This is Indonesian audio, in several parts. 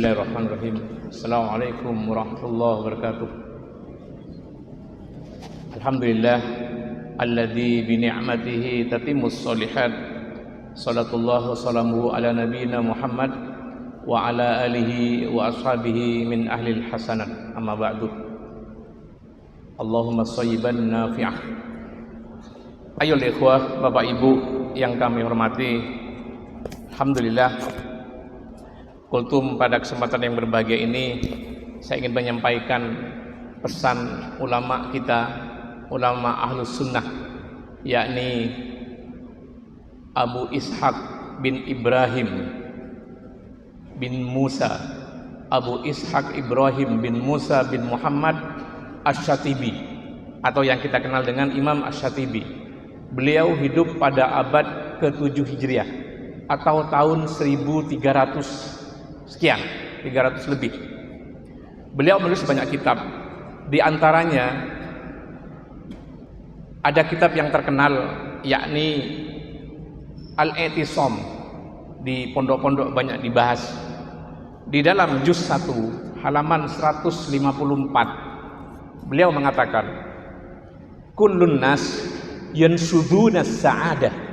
Bismillahirrahmanirrahim. Assalamualaikum warahmatullahi wabarakatuh. Alhamdulillah alladzi bi ni'matihi tatimmus shalihat. Salatullah wa salamuhu ala nabiyyina Muhammad wa ala alihi wa ashabihi min ahlil hasanat. Amma ba'du. Allahumma shayyiban nafi'ah. Ayolah ikhwah, Bapak Ibu yang kami hormati, alhamdulillah, kultum pada kesempatan yang berbahagia ini saya ingin menyampaikan pesan ulama kita, ulama Ahlus Sunnah, yakni Abu Ishaq bin Ibrahim bin Musa, Abu Ishaq Ibrahim bin Musa bin Muhammad Asy-Syatibi, atau yang kita kenal dengan Imam Asy-Syatibi. Beliau hidup pada abad ke-7 Hijriah atau tahun 1300 sekian, 300 lebih. Beliau menulis banyak kitab. Di antaranya ada kitab yang terkenal, yakni Al-I'tisam. Di pondok-pondok banyak dibahas. Di dalam juz 1 halaman 154 beliau mengatakan, kullun nas yansuduna sa'adah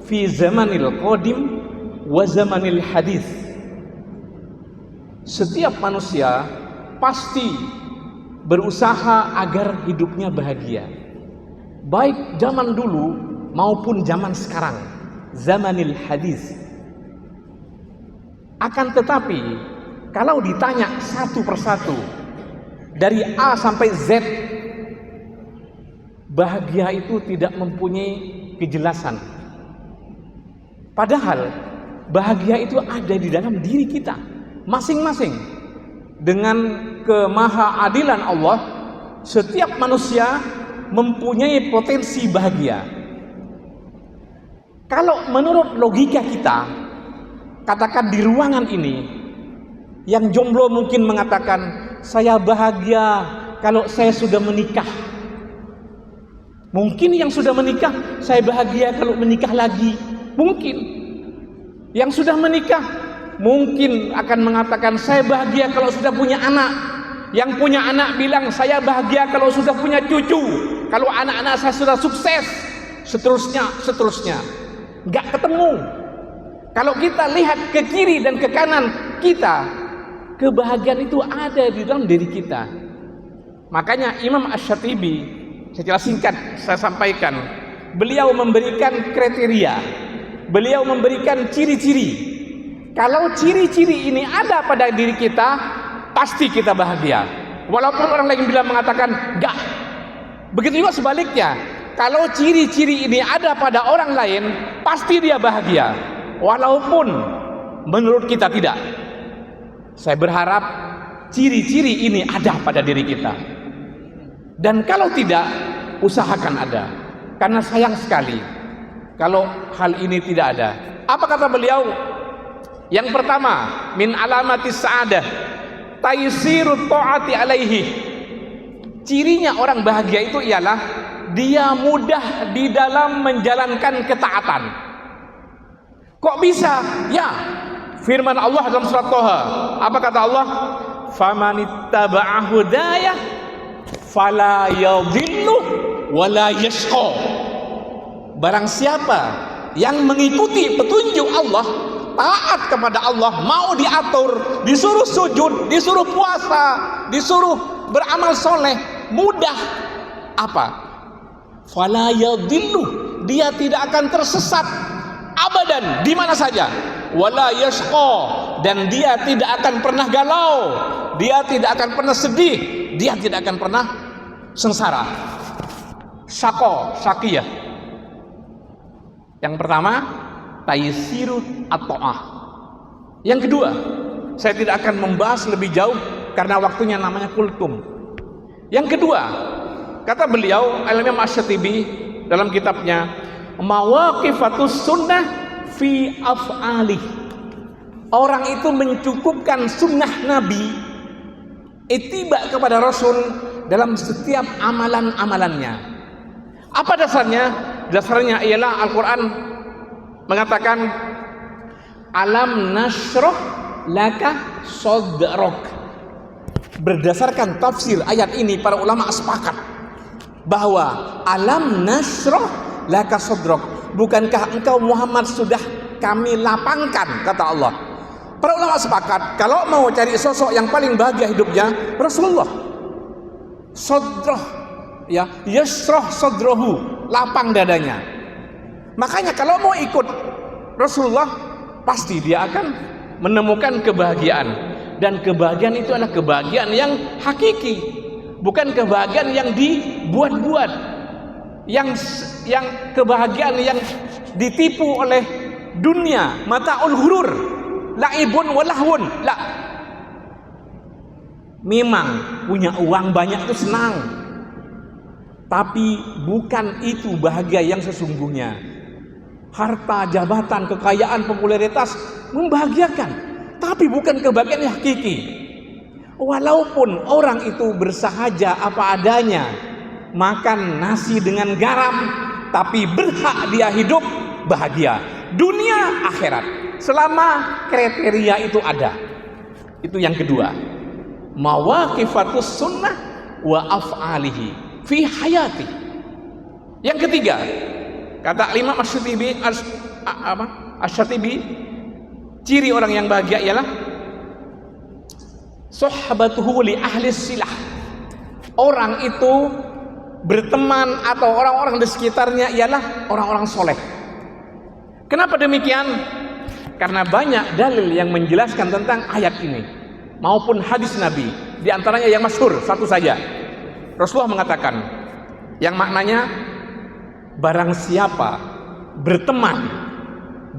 fi zamanil qadim wa zamanil hadis. Setiap manusia pasti berusaha agar hidupnya bahagia, baik zaman dulu maupun zaman sekarang, zamanil hadis. Akan tetapi kalau ditanya satu persatu dari A sampai Z, bahagia itu tidak mempunyai kejelasan. Padahal bahagia itu ada di dalam diri kita masing-masing. Dengan kemahaadilan Allah, setiap manusia mempunyai potensi bahagia. Kalau menurut logika kita, katakan di ruangan ini, yang jomblo mungkin mengatakan, saya bahagia kalau saya sudah menikah. Mungkin yang sudah menikah, saya bahagia kalau menikah lagi. Mungkin yang sudah menikah mungkin akan mengatakan, saya bahagia kalau sudah punya anak. Yang punya anak bilang, saya bahagia kalau sudah punya cucu, kalau anak-anak saya sudah sukses, seterusnya. Nggak ketemu. Kalau kita lihat ke kiri dan ke kanan kita, kebahagiaan itu ada di dalam diri kita. Makanya Imam Asy-Syatibi, secara singkat saya sampaikan, beliau memberikan kriteria, beliau memberikan ciri-ciri. Kalau ciri-ciri ini ada pada diri kita, pasti kita bahagia. Walaupun orang lain bilang mengatakan enggak. Begitu juga sebaliknya. Kalau ciri-ciri ini ada pada orang lain, pasti dia bahagia. Walaupun menurut kita tidak. Saya berharap ciri-ciri ini ada pada diri kita. Dan kalau tidak, usahakan ada. Karena sayang sekali kalau hal ini tidak ada. Apa kata beliau? Yang pertama, min alamatis sa'adah taysirut ta'ati alaihi. Cirinya orang bahagia itu ialah dia mudah di dalam menjalankan ketaatan. Kok bisa? Ya, firman Allah dalam surat Thaha. Apa kata Allah? Famanittaba'a hudayah fala yadhillu wala yashqa. Barang siapa yang mengikuti petunjuk Allah, taat kepada Allah, mau diatur, disuruh sujud, disuruh puasa, disuruh beramal soleh, mudah. Apa? Fala yadhillu, dia tidak akan tersesat abadan, di mana saja. Wala yashqa, dan dia tidak akan pernah galau, dia tidak akan pernah sedih, dia tidak akan pernah sengsara. Syaqiyah. Yang pertama, taysirut at-ta'ah. Yang kedua, saya tidak akan membahas lebih jauh karena waktunya namanya kultum. Yang kedua, kata beliau Al-Imam Asy-Syatibi dalam kitabnya Mawaqifatus Sunnah fi af'alih. Orang itu mencukupkan sunnah Nabi, ittiba kepada Rasul dalam setiap amalan-amalannya. Apa dasarnya? Dasarnya ialah Al-Quran mengatakan Alam nasroh laka sodrok. Berdasarkan tafsir ayat ini, para ulama sepakat bahwa alam nasroh laka sodrok, bukankah engkau Muhammad sudah kami lapangkan, kata Allah. Para ulama sepakat kalau mau cari sosok yang paling bahagia hidupnya, Rasulullah. Sodroh, ya, yasroh sodrohu, lapang dadanya. Makanya kalau mau ikut Rasulullah, pasti dia akan menemukan kebahagiaan. Dan kebahagiaan itu adalah kebahagiaan yang hakiki, bukan kebahagiaan yang dibuat-buat, yang kebahagiaan yang ditipu oleh dunia, mataul hurur, laibun walahun. La. Memang punya uang banyak itu senang, tapi bukan itu bahagia yang sesungguhnya. Harta, jabatan, kekayaan, popularitas membahagiakan, tapi bukan kebahagiaan yang hakiki. Walaupun orang itu bersahaja apa adanya, makan nasi dengan garam, tapi berhak dia hidup bahagia dunia akhirat selama kriteria itu ada. Itu yang kedua, mawaqifatus sunnah wa af'alihi fi hayati. Yang ketiga, kata Imam Asy-Syatibi, ciri orang yang bahagia ialah sohbatuhu li ahli silah. Orang itu berteman atau orang-orang di sekitarnya ialah orang-orang soleh. Kenapa demikian? Karena banyak dalil yang menjelaskan tentang ayat ini maupun hadis Nabi. Di antaranya yang masyhur satu saja. Rasulullah mengatakan yang maknanya, barang siapa berteman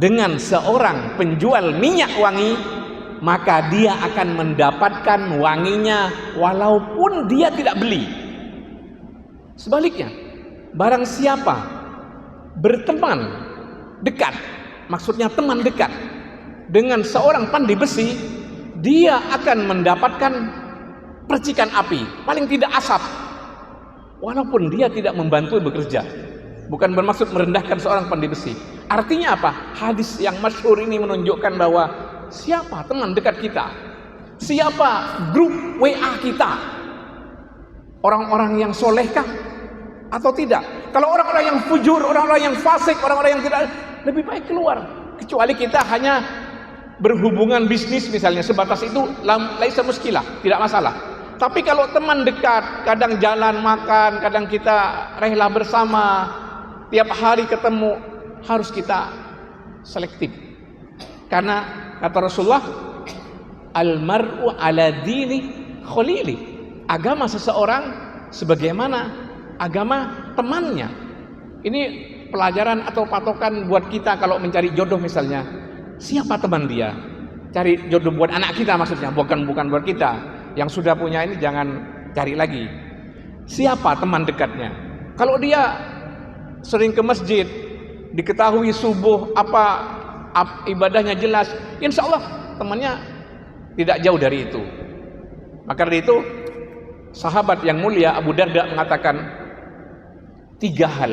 dengan seorang penjual minyak wangi, maka dia akan mendapatkan wanginya walaupun dia tidak beli. Sebaliknya, barang siapa berteman dekat, maksudnya teman dekat dengan seorang pandai besi, dia akan mendapatkan percikan api, paling tidak asap, walaupun dia tidak membantu bekerja. Bukan bermaksud merendahkan seorang pandai besi. Artinya apa? Hadis yang masyhur ini menunjukkan bahwa siapa teman dekat kita, siapa grup WA kita, orang-orang yang solehkah atau tidak? Kalau orang-orang yang fujur, orang-orang yang fasik, orang-orang yang tidak, lebih baik keluar. Kecuali kita hanya berhubungan bisnis misalnya, sebatas itu laisa muskilah, tidak masalah. Tapi kalau teman dekat, kadang jalan makan, kadang kita rehla bersama, tiap hari ketemu, harus kita selektif. Karena kata Rasulullah, almar'u ala dini khalili. Agama seseorang sebagaimana agama temannya. Ini pelajaran atau patokan buat kita kalau mencari jodoh misalnya. Siapa teman dia? Cari jodoh buat anak kita maksudnya, bukan buat kita. Yang sudah punya ini jangan cari lagi. Siapa teman dekatnya? Kalau dia sering ke masjid, diketahui subuh ibadahnya jelas, insya Allah temannya tidak jauh dari itu. Maka dari itu sahabat yang mulia Abu Darda mengatakan 3 hal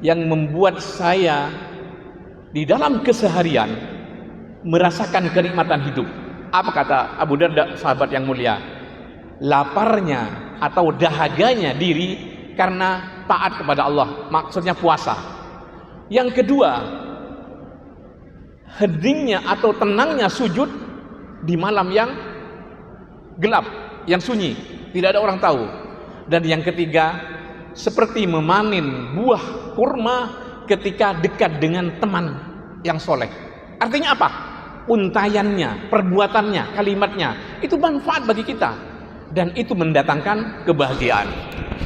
yang membuat saya di dalam keseharian merasakan kenikmatan hidup. Apa kata Abu Darda, sahabat yang mulia? Laparnya atau dahaganya diri karena taat kepada Allah, maksudnya puasa. Yang kedua, heningnya atau tenangnya sujud di malam yang gelap, yang sunyi, tidak ada orang tahu. Dan yang ketiga, seperti memanen buah kurma ketika dekat dengan teman yang soleh. Artinya apa? Untayannya, perbuatannya, kalimatnya, itu manfaat bagi kita dan itu mendatangkan kebahagiaan.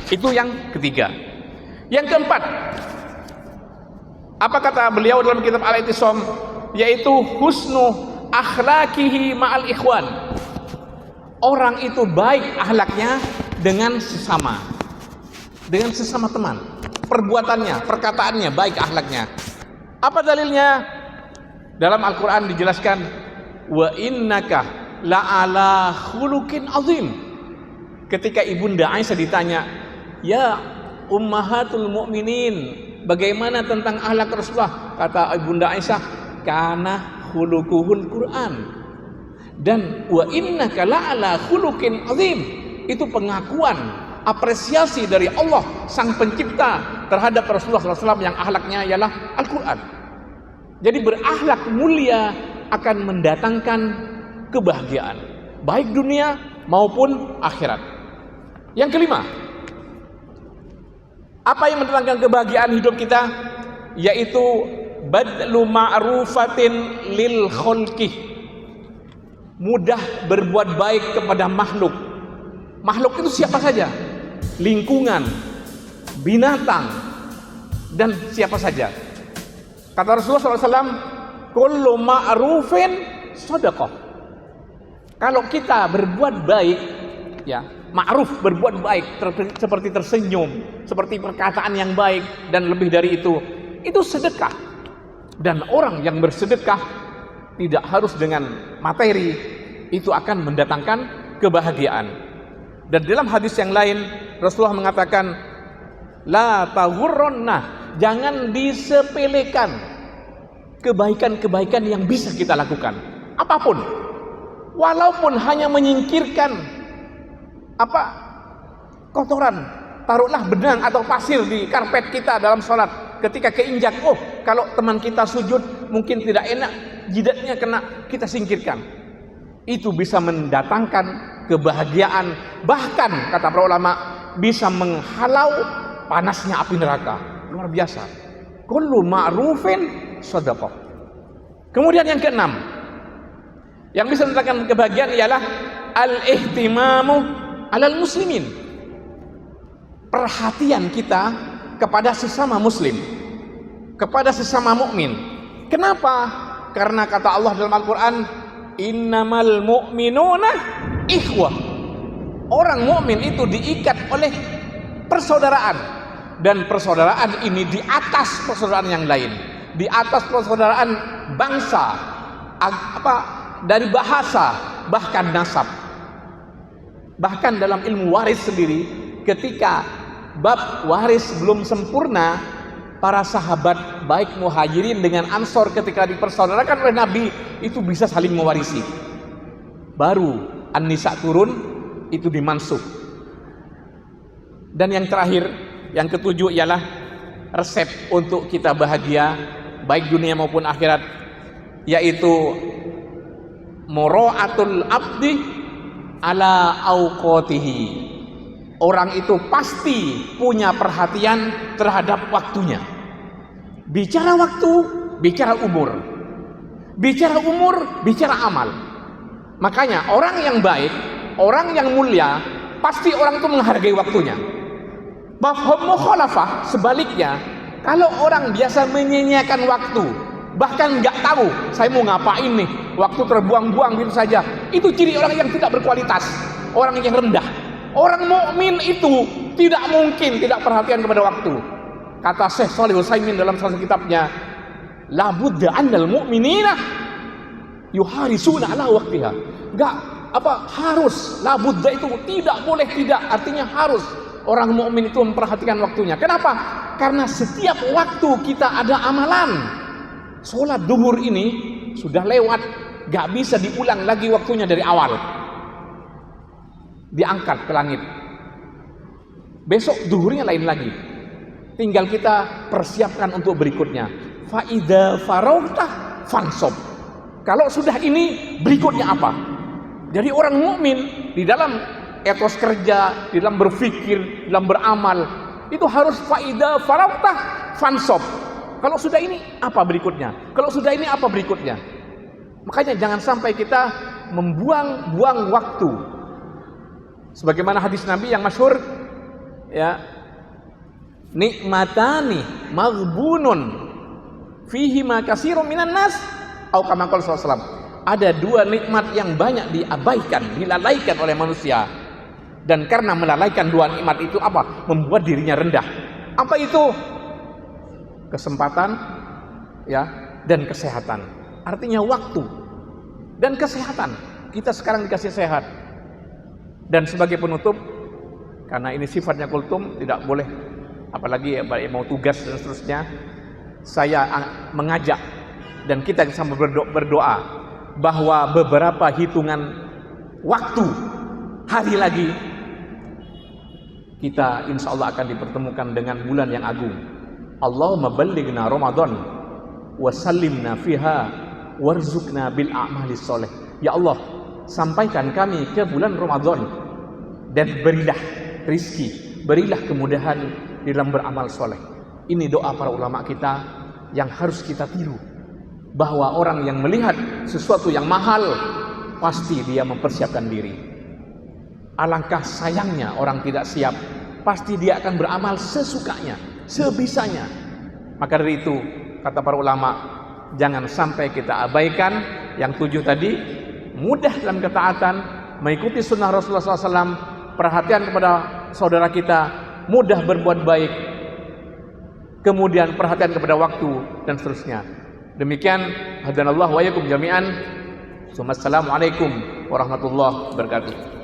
Itu yang ketiga. Yang keempat, apa kata beliau dalam kitab Al-I'tisam, yaitu husnu akhlaqihi ma'al ikhwan. Orang itu baik akhlaknya dengan sesama teman, perbuatannya, perkataannya baik akhlaknya. Apa dalilnya? Dalam Al-Quran dijelaskan, wa innaka la'ala khuluqin azim. Ketika Ibunda Aisyah ditanya, ya ummahatul mu'minin, bagaimana tentang akhlak Rasulullah? Kata Ibunda Aisyah, kana khuluquhul Quran. Dan wa innaka la'ala khuluqin azim. Itu pengakuan, apresiasi dari Allah sang pencipta terhadap Rasulullah SAW yang akhlaknya ialah Al-Quran. Jadi berakhlak mulia akan mendatangkan kebahagiaan, baik dunia maupun akhirat. Yang kelima, apa yang mendatangkan kebahagiaan hidup kita? Yaitu badlu ma'rufatin lil khalqih, mudah berbuat baik kepada makhluk. Makhluk itu siapa saja, lingkungan, binatang, dan siapa saja. Kata Rasulullah SAW, kullu ma'rufin shadaqah. Kalau kita berbuat baik, ya, ma'ruf, berbuat baik, seperti tersenyum, seperti perkataan yang baik, dan lebih dari itu sedekah. Dan orang yang bersedekah tidak harus dengan materi, itu akan mendatangkan kebahagiaan. Dan dalam hadis yang lain Rasulullah mengatakan, la taghurranna, jangan disepelekan kebaikan-kebaikan yang bisa kita lakukan, apapun, walaupun hanya menyingkirkan kotoran, taruhlah benang atau pasir di karpet kita dalam sholat. Ketika keinjak, kalau teman kita sujud mungkin tidak enak, jidatnya kena, kita singkirkan. Itu bisa mendatangkan kebahagiaan, bahkan kata para ulama bisa menghalau panasnya api neraka. Luar biasa. Kullu ma'rufin shadaqah. Kemudian yang keenam, yang bisa mendatangkan kebahagiaan ialah al-ihtimamu alal muslimin, perhatian kita kepada sesama muslim, kepada sesama mukmin. Kenapa? Karena kata Allah dalam Al-Quran, innamal mu'minuna ikhwah. Orang mukmin itu diikat oleh persaudaraan, dan persaudaraan ini di atas persaudaraan yang lain, di atas persaudaraan bangsa, dari bahasa, bahkan nasab. Bahkan dalam ilmu waris sendiri, ketika bab waris belum sempurna, para sahabat baik muhajirin dengan ansor ketika dipersaudarakan oleh Nabi itu bisa saling mewarisi. Baru An-Nisa turun, itu dimansukh. Dan yang terakhir, yang ketujuh ialah resep untuk kita bahagia baik dunia maupun akhirat, yaitu mura'atul abdi ala awqatihi. Orang itu pasti punya perhatian terhadap waktunya. Bicara waktu, bicara umur. Bicara umur, bicara amal. Makanya orang yang baik, orang yang mulia, pasti orang itu menghargai waktunya. Mafhum mukhalafah sebaliknya, kalau orang biasa menyia-nyiakan waktu, bahkan nggak tahu saya mau ngapain nih, waktu terbuang-buang gitu saja, itu ciri orang yang tidak berkualitas, orang yang rendah. Orang mukmin itu tidak mungkin tidak perhatian kepada waktu. Kata Syekh Shalih Utsaimin dalam salah satu kitabnya, la budda annal mu'minina yuharisuna ala waqtiha. Enggak, harus, la budda itu tidak boleh tidak, artinya harus. Orang mukmin itu memperhatikan waktunya. Kenapa? Karena setiap waktu kita ada amalan. Sholat duhur ini sudah lewat, gak bisa diulang lagi waktunya dari awal, diangkat ke langit. Besok duhurnya lain lagi, tinggal kita persiapkan untuk berikutnya. Faida faraghta fansab. Kalau sudah ini, berikutnya apa? Jadi orang mukmin di dalam etos kerja, di dalam berpikir, di dalam beramal, itu harus faida faraghta fansab. Kalau sudah ini, apa berikutnya? Kalau sudah ini, apa berikutnya? Makanya jangan sampai kita membuang-buang waktu. Sebagaimana hadis Nabi yang masyhur, ya, nikmatani maghbunun fihi ma katsirun minan nas, atau kama qala sallallahu alaihi wasallam. Ada dua nikmat yang banyak diabaikan, dilalaikan oleh manusia. Dan karena melalaikan dua nikmat itu membuat dirinya rendah. Apa itu? Kesempatan, ya, dan kesehatan. Artinya waktu dan kesehatan. Kita sekarang dikasih sehat. Dan sebagai penutup, karena ini sifatnya kultum, tidak boleh, apalagi mau tugas dan seterusnya, saya mengajak dan kita sama berdoa bahwa beberapa hitungan waktu hari lagi kita insya Allah akan dipertemukan dengan bulan yang agung. Allahumma ballighna Ramadan wa sallimna fiha warzuqna bil a'malis sholih. Ya Allah, sampaikan kami ke bulan Ramadan dan berilah rizki, berilah kemudahan dalam beramal soleh. Ini doa para ulama kita yang harus kita tiru, bahwa orang yang melihat sesuatu yang mahal pasti dia mempersiapkan diri. Alangkah sayangnya orang tidak siap, pasti dia akan beramal sesukanya, sebisanya. Maka dari itu kata para ulama, jangan sampai kita abaikan yang 7 tadi, mudah dalam ketaatan, mengikuti sunnah Rasulullah SAW, perhatian kepada saudara kita, mudah berbuat baik, kemudian perhatian kepada waktu, dan seterusnya. Demikian, hadanallahu wa iyyakum jami'an. Assalamualaikum warahmatullahi wabarakatuh.